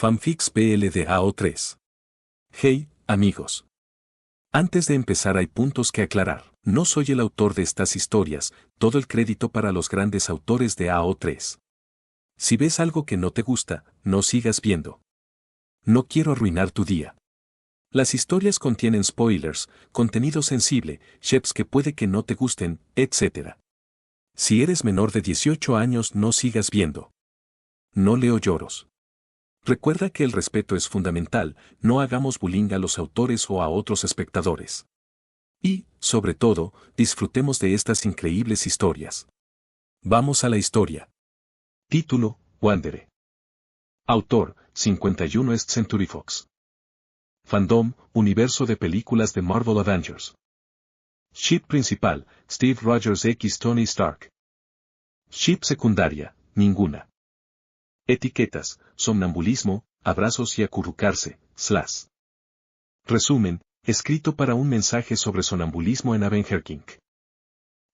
Fanfics PL de AO3. Hey, amigos. Antes de empezar hay puntos que aclarar. No soy el autor de estas historias, todo el crédito para los grandes autores de AO3. Si ves algo que no te gusta, no sigas viendo. No quiero arruinar tu día. Las historias contienen spoilers, contenido sensible, chefs que puede que no te gusten, etc. Si eres menor de 18 años no sigas viendo. No leo lloros. Recuerda que el respeto es fundamental, no hagamos bullying a los autores o a otros espectadores. Y, sobre todo, disfrutemos de estas increíbles historias. Vamos a la historia. Título, Wanderer. Autor, 51st Century Fox. Fandom, universo de películas de Marvel Avengers. Ship principal, Steve Rogers x Tony Stark. Ship secundaria, ninguna. Etiquetas, somnambulismo, abrazos y acurrucarse, /. Resumen, escrito para un mensaje sobre sonambulismo en Avenger King.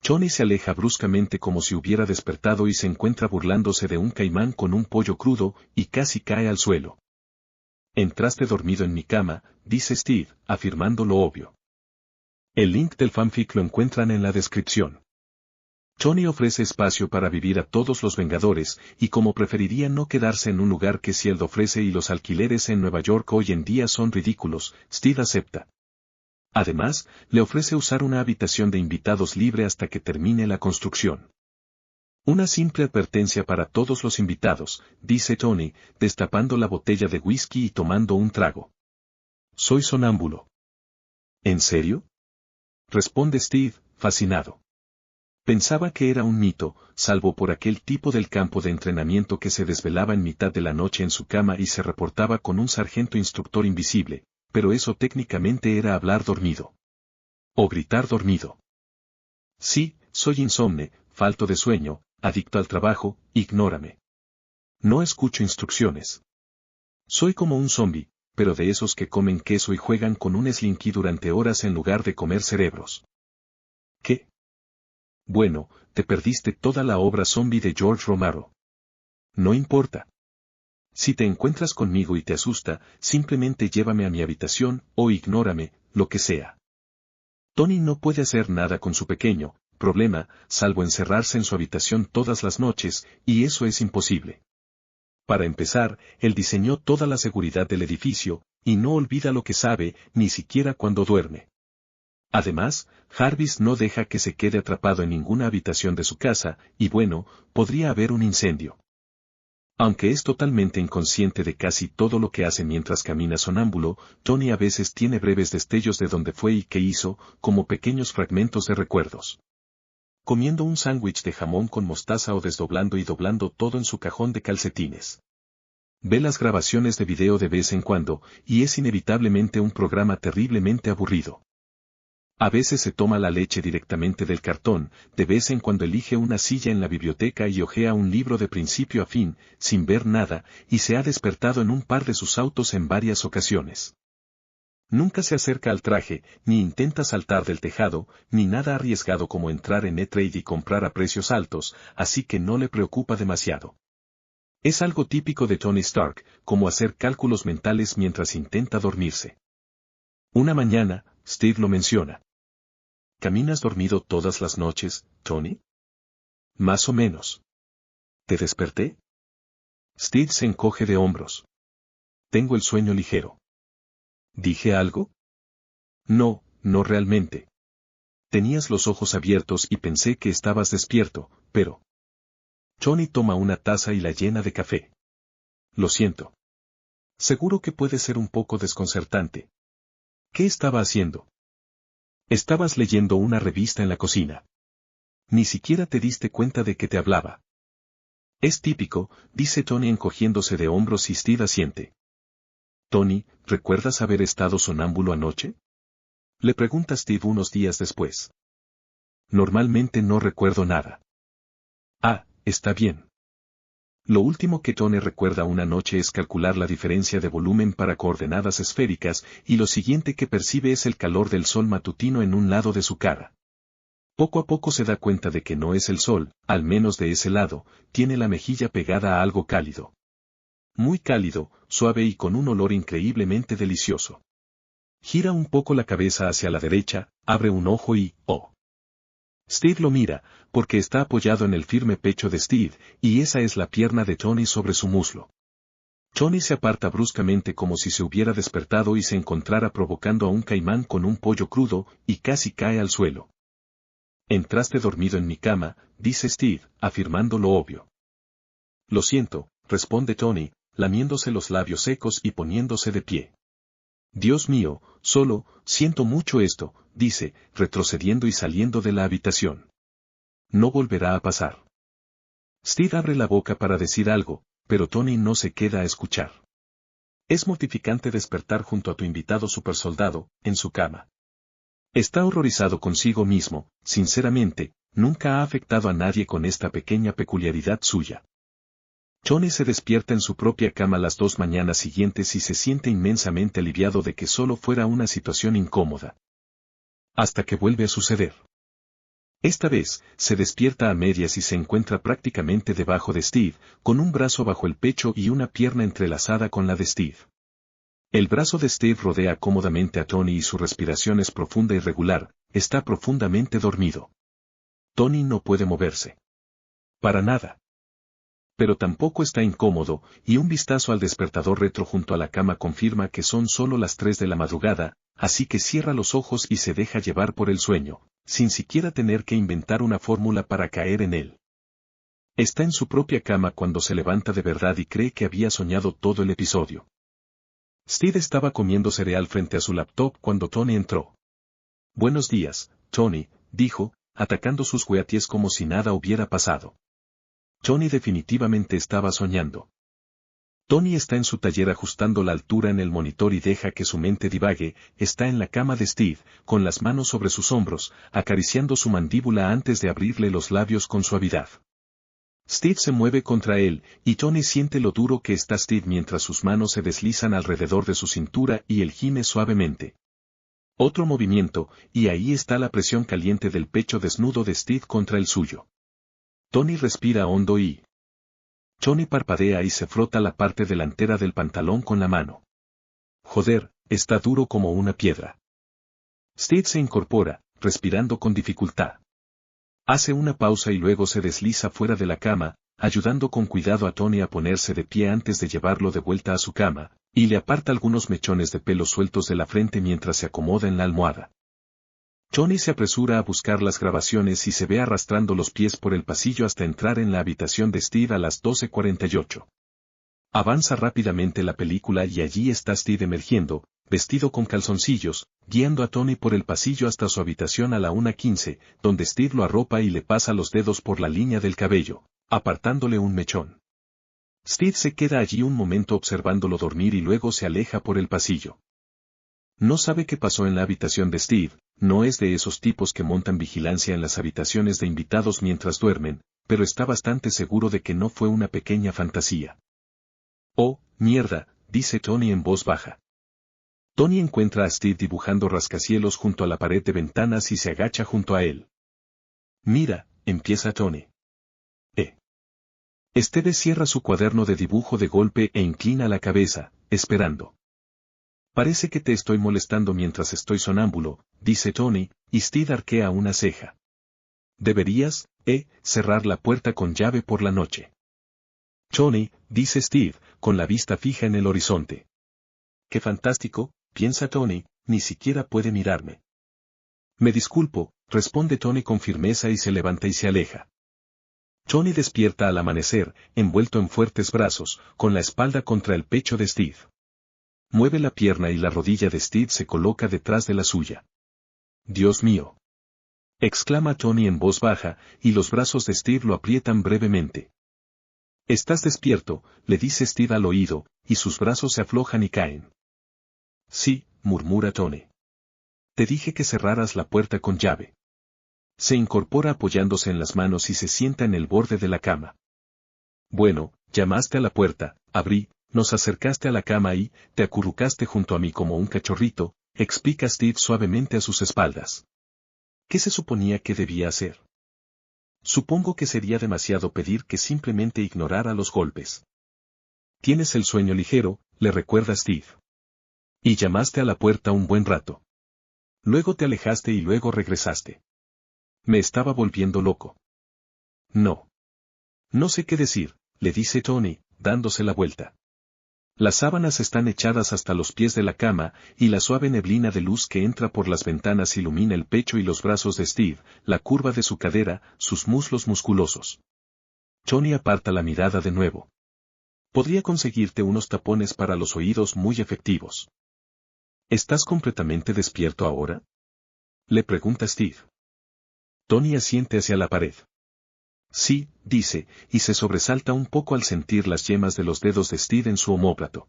Johnny se aleja bruscamente como si hubiera despertado y se encuentra burlándose de un caimán con un pollo crudo y casi cae al suelo. Entraste dormido en mi cama, dice Steve, afirmando lo obvio. El link del fanfic lo encuentran en la descripción. Johnny ofrece espacio para vivir a todos los Vengadores, y como preferiría no quedarse en un lugar que Shield ofrece y los alquileres en Nueva York hoy en día son ridículos, Steve acepta. Además, le ofrece usar una habitación de invitados libre hasta que termine la construcción. Una simple advertencia para todos los invitados, dice Johnny, destapando la botella de whisky y tomando un trago. Soy sonámbulo. ¿En serio? Responde Steve, fascinado. Pensaba que era un mito, salvo por aquel tipo del campo de entrenamiento que se desvelaba en mitad de la noche en su cama y se reportaba con un sargento instructor invisible, pero eso técnicamente era hablar dormido. O gritar dormido. Sí, soy insomne, falto de sueño, adicto al trabajo, ignórame. No escucho instrucciones. Soy como un zombi, pero de esos que comen queso y juegan con un slinky durante horas en lugar de comer cerebros. ¿Qué? Bueno, te perdiste toda la obra zombie de George Romero. No importa. Si te encuentras conmigo y te asusta, simplemente llévame a mi habitación, o ignórame, lo que sea. Tony no puede hacer nada con su pequeño problema, salvo encerrarse en su habitación todas las noches, y eso es imposible. Para empezar, él diseñó toda la seguridad del edificio, y no olvida lo que sabe, ni siquiera cuando duerme. Además, Jarvis no deja que se quede atrapado en ninguna habitación de su casa, y bueno, podría haber un incendio. Aunque es totalmente inconsciente de casi todo lo que hace mientras camina sonámbulo, Tony a veces tiene breves destellos de dónde fue y qué hizo, como pequeños fragmentos de recuerdos. Comiendo un sándwich de jamón con mostaza o desdoblando y doblando todo en su cajón de calcetines. Ve las grabaciones de video de vez en cuando, y es inevitablemente un programa terriblemente aburrido. A veces se toma la leche directamente del cartón, de vez en cuando elige una silla en la biblioteca y hojea un libro de principio a fin, sin ver nada, y se ha despertado en un par de sus autos en varias ocasiones. Nunca se acerca al traje, ni intenta saltar del tejado, ni nada arriesgado como entrar en E-Trade y comprar a precios altos, así que no le preocupa demasiado. Es algo típico de Tony Stark, como hacer cálculos mentales mientras intenta dormirse. Una mañana, Steve lo menciona. ¿Caminas dormido todas las noches, Tony? Más o menos. ¿Te desperté? Steve se encoge de hombros. Tengo el sueño ligero. ¿Dije algo? No, no realmente. Tenías los ojos abiertos y pensé que estabas despierto, pero... Tony toma una taza y la llena de café. Lo siento. Seguro que puede ser un poco desconcertante. ¿Qué estaba haciendo? Estabas leyendo una revista en la cocina. Ni siquiera te diste cuenta de que te hablaba. Es típico, dice Tony encogiéndose de hombros y Steve asiente. Tony, ¿recuerdas haber estado sonámbulo anoche? Le pregunta Steve unos días después. Normalmente no recuerdo nada. Ah, está bien. Lo último que Tony recuerda una noche es calcular la diferencia de volumen para coordenadas esféricas y lo siguiente que percibe es el calor del sol matutino en un lado de su cara. Poco a poco se da cuenta de que no es el sol, al menos de ese lado, tiene la mejilla pegada a algo cálido. Muy cálido, suave y con un olor increíblemente delicioso. Gira un poco la cabeza hacia la derecha, abre un ojo y, ¡oh! Steve lo mira, porque está apoyado en el firme pecho de Steve, y esa es la pierna de Tony sobre su muslo. Tony se aparta bruscamente como si se hubiera despertado y se encontrara provocando a un caimán con un pollo crudo, y casi cae al suelo. Entraste dormido en mi cama, dice Steve, afirmando lo obvio. Lo siento, responde Tony, lamiéndose los labios secos y poniéndose de pie. Dios mío, siento mucho esto, dice, retrocediendo y saliendo de la habitación. No volverá a pasar. Steve abre la boca para decir algo, pero Tony no se queda a escuchar. Es mortificante despertar junto a tu invitado supersoldado, en su cama. Está horrorizado consigo mismo, sinceramente, nunca ha afectado a nadie con esta pequeña peculiaridad suya. Tony se despierta en su propia cama las 2 mañanas siguientes y se siente inmensamente aliviado de que solo fuera una situación incómoda. Hasta que vuelve a suceder. Esta vez, se despierta a medias y se encuentra prácticamente debajo de Steve, con un brazo bajo el pecho y una pierna entrelazada con la de Steve. El brazo de Steve rodea cómodamente a Tony y su respiración es profunda y regular, está profundamente dormido. Tony no puede moverse. Para nada. Pero tampoco está incómodo, y un vistazo al despertador retro junto a la cama confirma que son solo las 3 de la madrugada, así que cierra los ojos y se deja llevar por el sueño, sin siquiera tener que inventar una fórmula para caer en él. Está en su propia cama cuando se levanta de verdad y cree que había soñado todo el episodio. Steve estaba comiendo cereal frente a su laptop cuando Tony entró. Buenos días, Tony, dijo, atacando sus hueaties como si nada hubiera pasado. Tony definitivamente estaba soñando. Tony está en su taller ajustando la altura en el monitor y deja que su mente divague, está en la cama de Steve, con las manos sobre sus hombros, acariciando su mandíbula antes de abrirle los labios con suavidad. Steve se mueve contra él, y Tony siente lo duro que está Steve mientras sus manos se deslizan alrededor de su cintura y él gime suavemente. Otro movimiento, y ahí está la presión caliente del pecho desnudo de Steve contra el suyo. Tony respira hondo y... Tony parpadea y se frota la parte delantera del pantalón con la mano. Joder, está duro como una piedra. Steve se incorpora, respirando con dificultad. Hace una pausa y luego se desliza fuera de la cama, ayudando con cuidado a Tony a ponerse de pie antes de llevarlo de vuelta a su cama, y le aparta algunos mechones de pelo sueltos de la frente mientras se acomoda en la almohada. Tony se apresura a buscar las grabaciones y se ve arrastrando los pies por el pasillo hasta entrar en la habitación de Steve a las 12:48. Avanza rápidamente la película y allí está Steve emergiendo, vestido con calzoncillos, guiando a Tony por el pasillo hasta su habitación a la 1:15, donde Steve lo arropa y le pasa los dedos por la línea del cabello, apartándole un mechón. Steve se queda allí un momento observándolo dormir y luego se aleja por el pasillo. No sabe qué pasó en la habitación de Steve, no es de esos tipos que montan vigilancia en las habitaciones de invitados mientras duermen, pero está bastante seguro de que no fue una pequeña fantasía. Oh, mierda, dice Tony en voz baja. Tony encuentra a Steve dibujando rascacielos junto a la pared de ventanas y se agacha junto a él. Mira, empieza Tony. Steve cierra su cuaderno de dibujo de golpe e inclina la cabeza, esperando. Parece que te estoy molestando mientras estoy sonámbulo, dice Tony, y Steve arquea una ceja. Deberías, cerrar la puerta con llave por la noche. Tony, dice Steve, con la vista fija en el horizonte. Qué fantástico, piensa Tony, ni siquiera puede mirarme. Me disculpo, responde Tony con firmeza y se levanta y se aleja. Tony despierta al amanecer, envuelto en fuertes brazos, con la espalda contra el pecho de Steve. Mueve la pierna y la rodilla de Steve se coloca detrás de la suya. Dios mío. Exclama Tony en voz baja, y los brazos de Steve lo aprietan brevemente. Estás despierto, le dice Steve al oído, y sus brazos se aflojan y caen. Sí, murmura Tony. Te dije que cerraras la puerta con llave. Se incorpora apoyándose en las manos y se sienta en el borde de la cama. Bueno, llamaste a la puerta, abrí, nos acercaste a la cama y, te acurrucaste junto a mí como un cachorrito, explica Steve suavemente a sus espaldas. ¿Qué se suponía que debía hacer? Supongo que sería demasiado pedir que simplemente ignorara los golpes. Tienes el sueño ligero, le recuerda Steve. Y llamaste a la puerta un buen rato. Luego te alejaste y luego regresaste. Me estaba volviendo loco. No. No sé qué decir, le dice Tony, dándose la vuelta. Las sábanas están echadas hasta los pies de la cama, y la suave neblina de luz que entra por las ventanas ilumina el pecho y los brazos de Steve, la curva de su cadera, sus muslos musculosos. Tony aparta la mirada de nuevo. Podría conseguirte unos tapones para los oídos muy efectivos. ¿Estás completamente despierto ahora? Le pregunta Steve. Tony asiente hacia la pared. Sí, dice, y se sobresalta un poco al sentir las yemas de los dedos de Steve en su omóplato.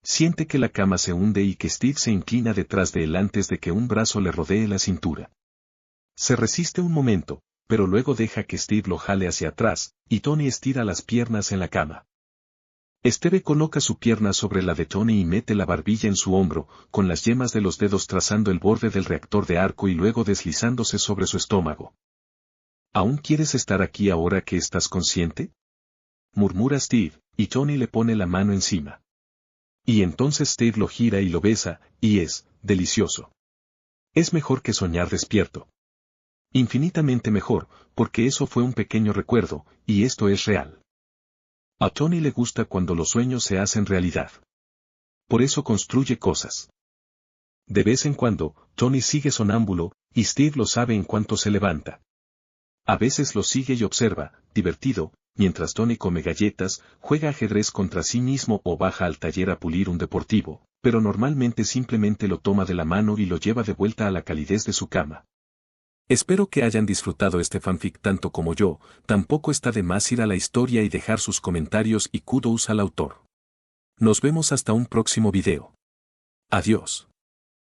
Siente que la cama se hunde y que Steve se inclina detrás de él antes de que un brazo le rodee la cintura. Se resiste un momento, pero luego deja que Steve lo jale hacia atrás, y Tony estira las piernas en la cama. Steve coloca su pierna sobre la de Tony y mete la barbilla en su hombro, con las yemas de los dedos trazando el borde del reactor de arco y luego deslizándose sobre su estómago. ¿Aún quieres estar aquí ahora que estás consciente? Murmura Steve, y Tony le pone la mano encima. Y entonces Steve lo gira y lo besa, y es delicioso. Es mejor que soñar despierto. Infinitamente mejor, porque eso fue un pequeño recuerdo, y esto es real. A Tony le gusta cuando los sueños se hacen realidad. Por eso construye cosas. De vez en cuando, Tony sigue sonámbulo, y Steve lo sabe en cuanto se levanta. A veces lo sigue y observa, divertido, mientras Tony come galletas, juega ajedrez contra sí mismo o baja al taller a pulir un deportivo, pero normalmente simplemente lo toma de la mano y lo lleva de vuelta a la calidez de su cama. Espero que hayan disfrutado este fanfic tanto como yo, tampoco está de más ir a la historia y dejar sus comentarios y kudos al autor. Nos vemos hasta un próximo video. Adiós.